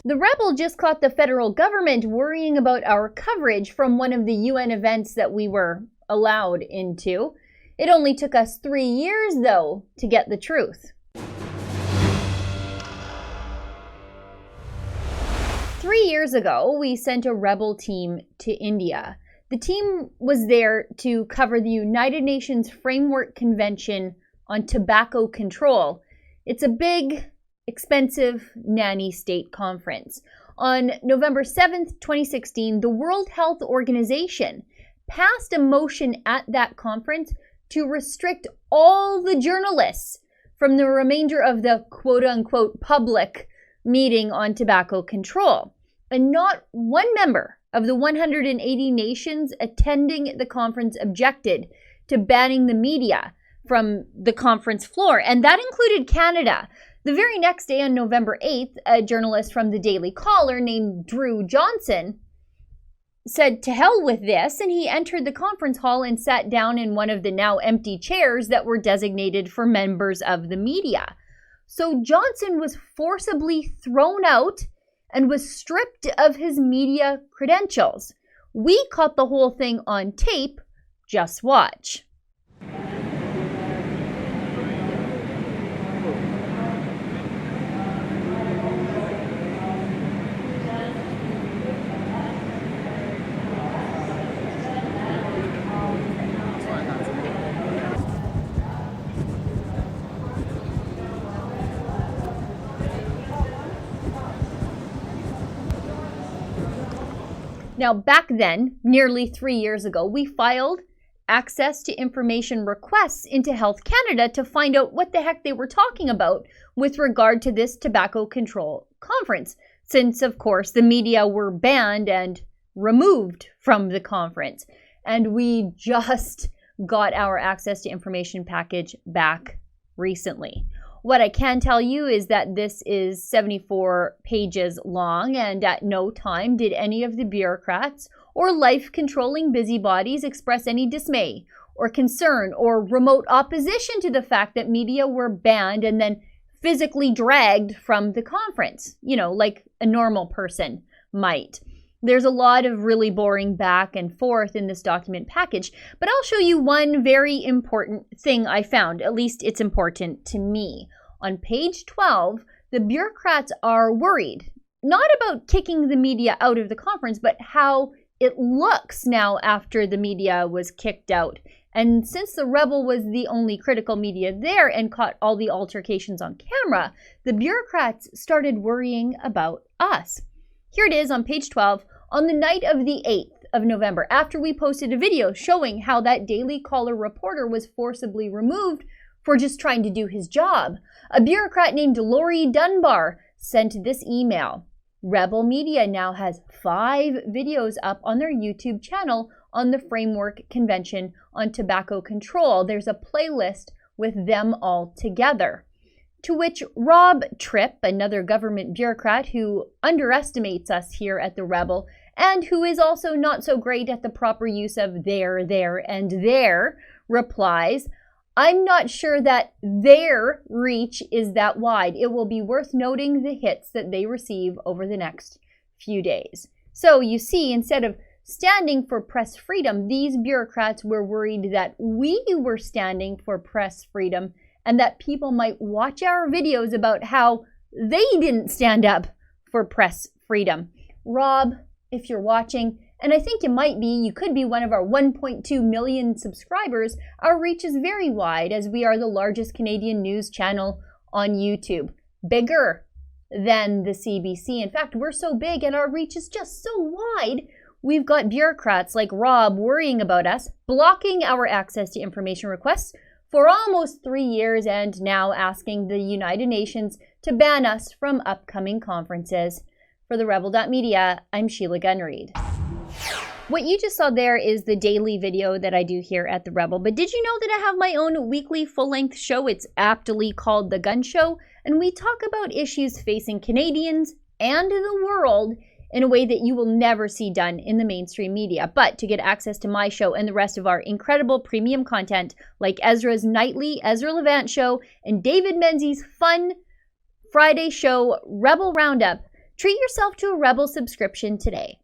The Rebel just caught the federal government worrying about our coverage from one of the UN events that we were allowed into. It only took us 3 years, though, to get the truth. 3 years ago, we sent a Rebel team to India. The team was there to cover the United Nations Framework Convention on Tobacco Control. It's a big, expensive nanny state conference. On November 7th, 2016, the World Health Organization passed a motion at that conference to restrict all the journalists from the remainder of the quote-unquote public meeting on tobacco control. And not one member of the 180 nations attending the conference objected to banning the media from the conference floor, and that included Canada. The very next day, on November 8th, a journalist from the Daily Caller named Drew Johnson said to hell with this, and he entered the conference hall and sat down in one of the now empty chairs that were designated for members of the media. So Johnson was forcibly thrown out and was stripped of his media credentials. We caught the whole thing on tape. Just watch. Now, back then, nearly 3 years ago, we filed access to information requests into Health Canada to find out what the heck they were talking about with regard to this tobacco control conference, since, of course, the media were banned and removed from the conference. And we just got our access to information package back recently. What I can tell you is that this is 74 pages long, and at no time did any of the bureaucrats or life-controlling busybodies express any dismay or concern or remote opposition to the fact that media were banned and then physically dragged from the conference, like a normal person might. There's a lot of really boring back and forth in this document package, but I'll show you one very important thing I found. At least it's important to me. On page 12, the bureaucrats are worried, not about kicking the media out of the conference, but how it looks now after the media was kicked out. And since the Rebel was the only critical media there and caught all the altercations on camera, the bureaucrats started worrying about us. Here it is on page 12. On the night of the 8th of November, after we posted a video showing how that Daily Caller reporter was forcibly removed for just trying to do his job, a bureaucrat named Lorie Dunbar sent this email. Rebel Media now has 5 videos up on their YouTube channel on the Framework Convention on Tobacco Control. There's a playlist with them all together. To which Tripp, another government bureaucrat who underestimates us here at the Rebel, and who is also not so great at the proper use of there, and there, replies, I'm not sure that their reach is that wide. It will be worth noting the hits that they receive over the next few days. So you see, instead of standing for press freedom, these bureaucrats were worried that we were standing for press freedom and that people might watch our videos about how they didn't stand up for press freedom. Rob, if you're watching, and I think you could be one of our 1.2 million subscribers, our reach is very wide as we are the largest Canadian news channel on YouTube. Bigger than the CBC. In fact, we're so big and our reach is just so wide, we've got bureaucrats like Rob worrying about us, blocking our access to information requests for almost 3 years, and now asking the United Nations to ban us from upcoming conferences. For the Rebel.media, I'm Sheila Gunn Reid. What you just saw there is the daily video that I do here at the Rebel, but did you know that I have my own weekly full-length show? It's aptly called The Gun Show, and we talk about issues facing Canadians and the world in a way that you will never see done in the mainstream media. But to get access to my show and the rest of our incredible premium content, like Ezra's nightly Ezra Levant show and David Menzies' fun Friday show, Rebel Roundup, Treat yourself to a Rebel subscription today.